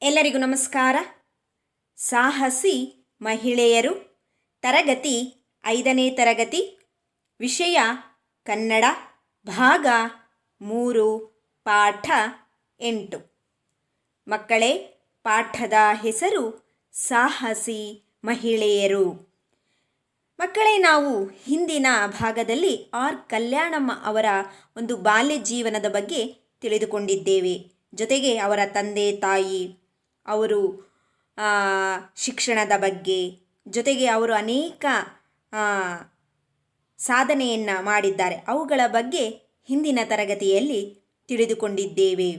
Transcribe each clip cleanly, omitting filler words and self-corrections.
ಎಲ್ಲರಿಗೂ ನಮಸ್ಕಾರ. ಸಾಹಸಿ ಮಹಿಳೆಯರು, ತರಗತಿ 5ನೇ ತರಗತಿ, ವಿಷಯ ಕನ್ನಡ, ಭಾಗ 3, ಪಾಠ 8. ಮಕ್ಕಳೇ, ಪಾಠದ ಹೆಸರು ಸಾಹಸಿ ಮಹಿಳೆಯರು. ಮಕ್ಕಳೇ, ನಾವು ಹಿಂದಿನ ಭಾಗದಲ್ಲಿ ಆರ್ ಕಲ್ಯಾಣಮ್ಮ ಅವರ ಒಂದು ಬಾಲ್ಯ ಜೀವನದ ಬಗ್ಗೆ ತಿಳಿದುಕೊಂಡಿದ್ದೇವೆ. ಜೊತೆಗೆ ಅವರ ತಂದೆ ತಾಯಿ, ಅವರು ಶಿಕ್ಷಣದ ಬಗ್ಗೆ, ಜೊತೆಗೆ ಅವರು ಅನೇಕ ಸಾಧನೆಯನ್ನು ಮಾಡಿದ್ದಾರೆ, ಅವುಗಳ ಬಗ್ಗೆ ಹಿಂದಿನ ತರಗತಿಯಲ್ಲಿ ತಿಳಿದುಕೊಂಡಿದ್ದೇವೆ.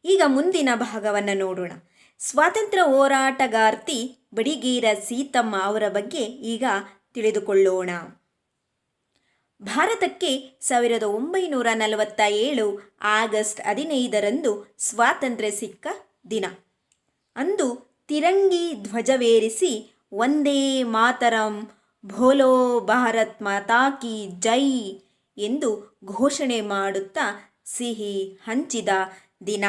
ಈಗ ಮುಂದಿನ ಭಾಗವನ್ನು ನೋಡೋಣ. ಸ್ವಾತಂತ್ರ್ಯ ಹೋರಾಟಗಾರ್ತಿ ಬಡಿಗೇರ ಸೀತಮ್ಮ ಅವರ ಬಗ್ಗೆ ಈಗ ತಿಳಿದುಕೊಳ್ಳೋಣ. ಭಾರತಕ್ಕೆ 1947 ಆಗಸ್ಟ್ 15ರಂದು ಸ್ವಾತಂತ್ರ್ಯ ಸಿಕ್ಕ ದಿನ. ಅಂದು ತಿರಂಗಿ ಧ್ವಜವೇರಿಸಿ ವಂದೇ ಮಾತರಂ, ಭೋಲೋ ಭಾರತ್ ಮಾತಾ ಕಿ ಜೈ ಎಂದು ಘೋಷಣೆ ಮಾಡುತ್ತಾ ಸಿಹಿ ಹಂಚಿದ ದಿನ.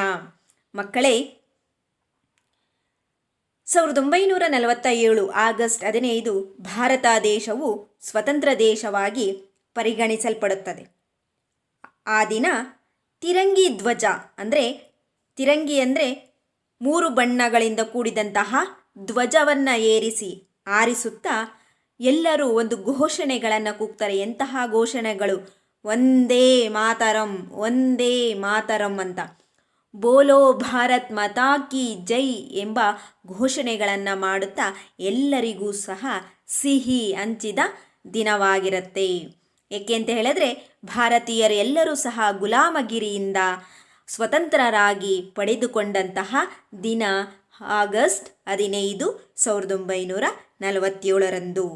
ಮಕ್ಕಳೇ, 1947 ಆಗಸ್ಟ್ 15 ಭಾರತ ದೇಶವು ಸ್ವತಂತ್ರ ದೇಶವಾಗಿ ಪರಿಗಣಿಸಲ್ಪಡುತ್ತದೆ. ಆ ದಿನ ತಿರಂಗಿ ಧ್ವಜ ಅಂದರೆ, ತಿರಂಗಿ ಅಂದರೆ 3 ಬಣ್ಣಗಳಿಂದ ಕೂಡಿದಂತಹ ಧ್ವಜವನ್ನು ಏರಿಸಿ ಆರಿಸುತ್ತಾ ಎಲ್ಲರೂ ಒಂದು ಘೋಷಣೆಗಳನ್ನು ಕೂಗ್ತಾರೆ. ಎಂತಹ ಘೋಷಣೆಗಳು? ವಂದೇ ಮಾತರಂ, ವಂದೇ ಮಾತರಂ ಅಂತ, ಬೋಲೋ ಭಾರತ್ ಮಾತಾ ಕಿ ಜೈ ಎಂಬ ಘೋಷಣೆಗಳನ್ನು ಮಾಡುತ್ತಾ ಎಲ್ಲರಿಗೂ ಸಹ ಸಿಹಿ ಹಂಚಿದ ದಿನವಾಗಿರುತ್ತೆ. ಏಕೆ ಅಂತ ಹೇಳಿದ್ರೆ, ಭಾರತೀಯರು ಎಲ್ಲರೂ ಸಹ ಗುಲಾಮಗಿರಿಯಿಂದ ಸ್ವತಂತ್ರರಾಗಿ ಪಡೆದುಕೊಂಡಂತಹ ದಿನ ಆಗಸ್ಟ್ 15, 1947ರಂದು.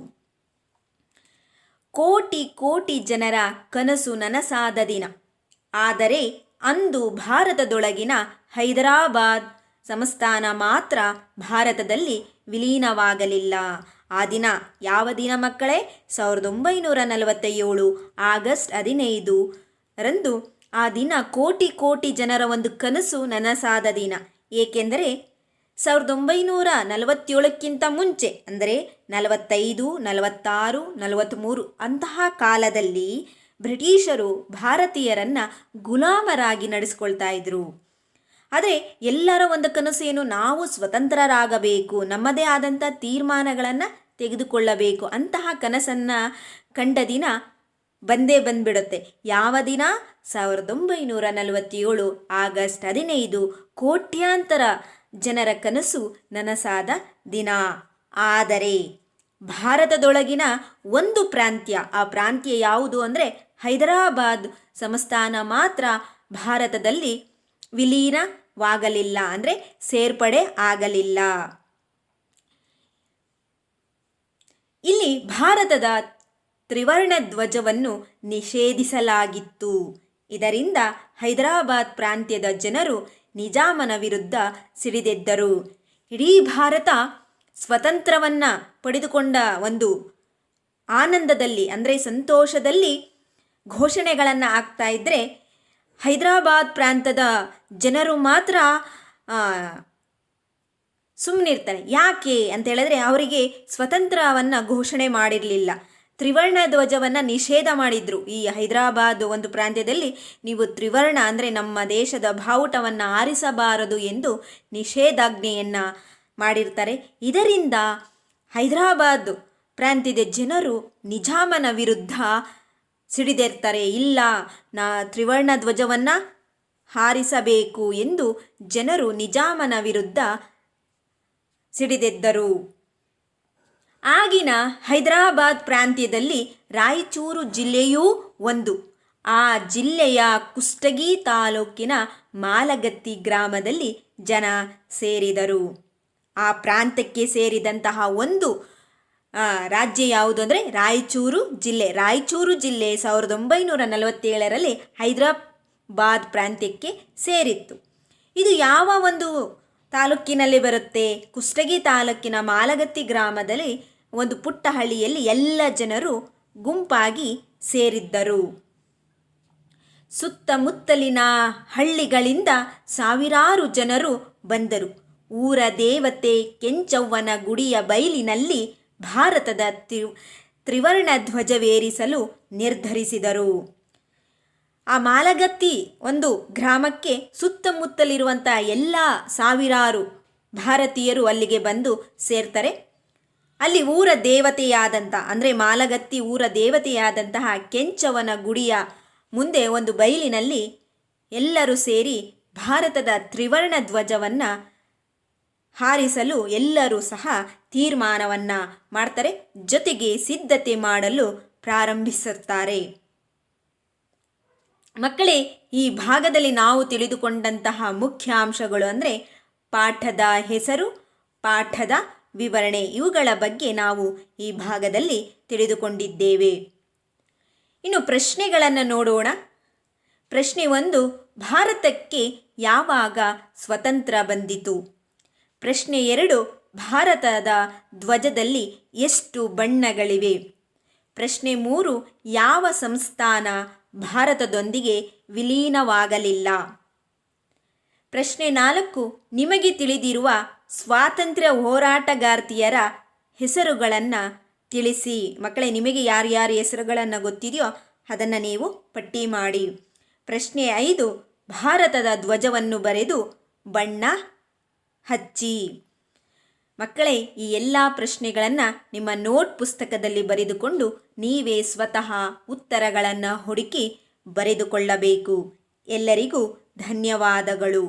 ಕೋಟಿ ಕೋಟಿ ಜನರ ಕನಸು ನನಸಾದ ದಿನ. ಆದರೆ ಅಂದು ಭಾರತದೊಳಗಿನ ಹೈದರಾಬಾದ್ ಸಂಸ್ಥಾನ ಮಾತ್ರ ಭಾರತದಲ್ಲಿ ವಿಲೀನವಾಗಲಿಲ್ಲ. ಆ ದಿನ ಯಾವ ದಿನ ಮಕ್ಕಳೇ? 1947 ಆಗಸ್ಟ್ 15ರಂದು. ಆ ದಿನ ಕೋಟಿ ಕೋಟಿ ಜನರ ಒಂದು ಕನಸು ನನಸಾದ ದಿನ. ಏಕೆಂದರೆ 1947ಕ್ಕಿಂತ ಮುಂಚೆ, ಅಂದರೆ 45, 46, 43 ಅಂತಹ ಕಾಲದಲ್ಲಿ ಬ್ರಿಟಿಷರು ಭಾರತೀಯರನ್ನು ಗುಲಾಮರಾಗಿ ನಡೆಸ್ಕೊಳ್ತಾ ಇದ್ರು. ಆದರೆ ಎಲ್ಲರ ಒಂದು ಕನಸು ಏನು? ನಾವು ಸ್ವತಂತ್ರರಾಗಬೇಕು, ನಮ್ಮದೇ ಆದಂಥ ತೀರ್ಮಾನಗಳನ್ನು ತೆಗೆದುಕೊಳ್ಳಬೇಕು. ಅಂತಹ ಕನಸನ್ನು ಕಂಡ ದಿನ ಬಂದೇ ಬಂದ್ಬಿಡುತ್ತೆ. ಯಾವ ದಿನ? 1947 ಆಗಸ್ಟ್ 15 ಕೋಟ್ಯಾಂತರ ಜನರ ಕನಸು ನನಸಾದ ದಿನ. ಆದರೆ ಭಾರತದೊಳಗಿನ ಒಂದು ಪ್ರಾಂತ್ಯ, ಆ ಪ್ರಾಂತ್ಯ ಯಾವುದು ಅಂದರೆ ಹೈದರಾಬಾದ್ ಸಂಸ್ಥಾನ ಮಾತ್ರ ಭಾರತದಲ್ಲಿ ವಿಲೀನವಾಗಲಿಲ್ಲ, ಅಂದರೆ ಸೇರ್ಪಡೆ ಆಗಲಿಲ್ಲ. ಇಲ್ಲಿ ಭಾರತದ ತ್ರಿವರ್ಣ ಧ್ವಜವನ್ನು ನಿಷೇಧಿಸಲಾಗಿತ್ತು. ಇದರಿಂದ ಹೈದರಾಬಾದ್ ಪ್ರಾಂತ್ಯದ ಜನರು ನಿಜಾಮನ ವಿರುದ್ಧ ಸಿಡಿದೆದ್ದರು. ಇಡೀ ಭಾರತ ಸ್ವತಂತ್ರವನ್ನು ಪಡೆದುಕೊಂಡ ಒಂದು ಆನಂದದಲ್ಲಿ, ಅಂದರೆ ಸಂತೋಷದಲ್ಲಿ ಘೋಷಣೆಗಳನ್ನು ಆಗ್ತಾ ಇದ್ದರೆ, ಹೈದರಾಬಾದ್ ಪ್ರಾಂತದ ಜನರು ಮಾತ್ರ ಸುಮ್ಮನಿರ್ತಾರೆ. ಯಾಕೆ ಅಂತ ಹೇಳಿದ್ರೆ, ಅವರಿಗೆ ಸ್ವತಂತ್ರವನ್ನು ಘೋಷಣೆ ಮಾಡಿರಲಿಲ್ಲ. ತ್ರಿವರ್ಣ ಧ್ವಜವನ್ನು ನಿಷೇಧ ಮಾಡಿದ್ರು. ಈ ಹೈದರಾಬಾದ್ ಒಂದು ಪ್ರಾಂತ್ಯದಲ್ಲಿ ನೀವು ತ್ರಿವರ್ಣ ಅಂದರೆ ನಮ್ಮ ದೇಶದ ಬಾವುಟವನ್ನು ಆರಿಸಬಾರದು ಎಂದು ನಿಷೇಧಾಜ್ಞೆಯನ್ನು ಮಾಡಿರ್ತಾರೆ. ಇದರಿಂದ ಹೈದರಾಬಾದ್ ಪ್ರಾಂತ್ಯದ ಜನರು ನಿಜಾಮನ ವಿರುದ್ಧ ಸಿಡಿದಿರ್ತಾರೆ. ಇಲ್ಲ, ತ್ರಿವರ್ಣ ಧ್ವಜವನ್ನು ಹಾರಿಸಬೇಕು ಎಂದು ಜನರು ನಿಜಾಮನ ವಿರುದ್ಧ ಸಿಡಿದೆದ್ದರು. ಆಗಿನ ಹೈದರಾಬಾದ್ ಪ್ರಾಂತ್ಯದಲ್ಲಿ ರಾಯಚೂರು ಜಿಲ್ಲೆಯೂ ಒಂದು. ಆ ಜಿಲ್ಲೆಯ ಕುಷ್ಟಗಿ ತಾಲೂಕಿನ ಮಾಲಗತ್ತಿ ಗ್ರಾಮದಲ್ಲಿ ಜನ ಸೇರಿದರು. ಆ ಪ್ರಾಂತ್ಯಕ್ಕೆ ಸೇರಿದಂತಹ ಒಂದು ರಾಜ್ಯ ಯಾವುದು ಅಂದರೆ ರಾಯಚೂರು ಜಿಲ್ಲೆ. ರಾಯಚೂರು ಜಿಲ್ಲೆ 1947ರಲ್ಲಿ ಹೈದರಾಬಾದ್ ಪ್ರಾಂತ್ಯಕ್ಕೆ ಸೇರಿತ್ತು. ಇದು ಯಾವ ಒಂದು ತಾಲೂಕಿನಲ್ಲಿ ಬರುತ್ತೆ? ಕುಷ್ಟಗಿ ತಾಲೂಕಿನ ಮಾಲಗತ್ತಿ ಗ್ರಾಮದಲ್ಲಿ ಒಂದು ಪುಟ್ಟ ಹಳ್ಳಿಯಲ್ಲಿ ಎಲ್ಲ ಜನರು ಗುಂಪಾಗಿ ಸೇರಿದ್ದರು. ಸುತ್ತಮುತ್ತಲಿನ ಹಳ್ಳಿಗಳಿಂದ ಸಾವಿರಾರು ಜನರು ಬಂದರು. ಊರ ದೇವತೆ ಕೆಂಚವ್ವನ ಗುಡಿಯ ಬೈಲಿನಲ್ಲಿ ಭಾರತದ ತ್ರಿವರ್ಣ ಧ್ವಜವೇರಿಸಲು ನಿರ್ಧರಿಸಿದರು. ಆ ಮಾಲಗತ್ತಿ ಒಂದು ಗ್ರಾಮಕ್ಕೆ ಸುತ್ತಮುತ್ತಲಿರುವಂಥ ಎಲ್ಲ ಸಾವಿರಾರು ಭಾರತೀಯರು ಅಲ್ಲಿಗೆ ಬಂದು ಸೇರ್ತಾರೆ. ಅಲ್ಲಿ ಊರ ದೇವತೆಯಾದಂಥ ಅಂದರೆ ಮಾಲಗತ್ತಿ ಊರ ದೇವತೆಯಾದಂತಹ ಕೆಂಚವನ ಗುಡಿಯ ಮುಂದೆ ಒಂದು ಬೈಲಿನಲ್ಲಿ ಎಲ್ಲರೂ ಸೇರಿ ಭಾರತದ ತ್ರಿವರ್ಣ ಧ್ವಜವನ್ನು ಹಾರಿಸಲು ಎಲ್ಲರೂ ಸಹ ತೀರ್ಮಾನವನ್ನು ಮಾಡ್ತಾರೆ. ಜೊತೆಗೆ ಸಿದ್ಧತೆ ಮಾಡಲು ಪ್ರಾರಂಭಿಸುತ್ತಾರೆ. ಮಕ್ಕಳೇ, ಈ ಭಾಗದಲ್ಲಿ ನಾವು ತಿಳಿದುಕೊಂಡಂತಹ ಮುಖ್ಯಾಂಶಗಳು ಅಂದರೆ ಪಾಠದ ಹೆಸರು, ಪಾಠದ ವಿವರಣೆ, ಇವುಗಳ ಬಗ್ಗೆ ನಾವು ಈ ಭಾಗದಲ್ಲಿ ತಿಳಿದುಕೊಂಡಿದ್ದೇವೆ. ಇನ್ನು ಪ್ರಶ್ನೆಗಳನ್ನು ನೋಡೋಣ. ಪ್ರಶ್ನೆ 1, ಭಾರತಕ್ಕೆ ಯಾವಾಗ ಸ್ವತಂತ್ರ ಬಂದಿತು? ಪ್ರಶ್ನೆ 2, ಭಾರತದ ಧ್ವಜದಲ್ಲಿ ಎಷ್ಟು ಬಣ್ಣಗಳಿವೆ? ಪ್ರಶ್ನೆ 3, ಯಾವ ಸಂಸ್ಥಾನ ಭಾರತದೊಂದಿಗೆ ವಿಲೀನವಾಗಲಿಲ್ಲ? ಪ್ರಶ್ನೆ 4, ನಿಮಗೆ ತಿಳಿದಿರುವ ಸ್ವಾತಂತ್ರ್ಯ ಹೋರಾಟಗಾರ್ತಿಯರ ಹೆಸರುಗಳನ್ನು ತಿಳಿಸಿ. ಮಕ್ಕಳೇ, ನಿಮಗೆ ಯಾರ್ಯಾರ ಹೆಸರುಗಳನ್ನು ಗೊತ್ತಿದೆಯೋ ಅದನ್ನು ನೀವು ಪಟ್ಟಿ ಮಾಡಿ. ಪ್ರಶ್ನೆ 5, ಭಾರತದ ಧ್ವಜವನ್ನು ಬರೆದು ಬಣ್ಣ ಹಚ್ಚಿ. ಮಕ್ಕಳೇ, ಈ ಎಲ್ಲ ಪ್ರಶ್ನೆಗಳನ್ನು ನಿಮ್ಮ ನೋಟ್ ಪುಸ್ತಕದಲ್ಲಿ ಬರೆದುಕೊಂಡು ನೀವೇ ಸ್ವತಃ ಉತ್ತರಗಳನ್ನು ಹುಡುಕಿ ಬರೆದುಕೊಳ್ಳಬೇಕು. ಎಲ್ಲರಿಗೂ ಧನ್ಯವಾದಗಳು.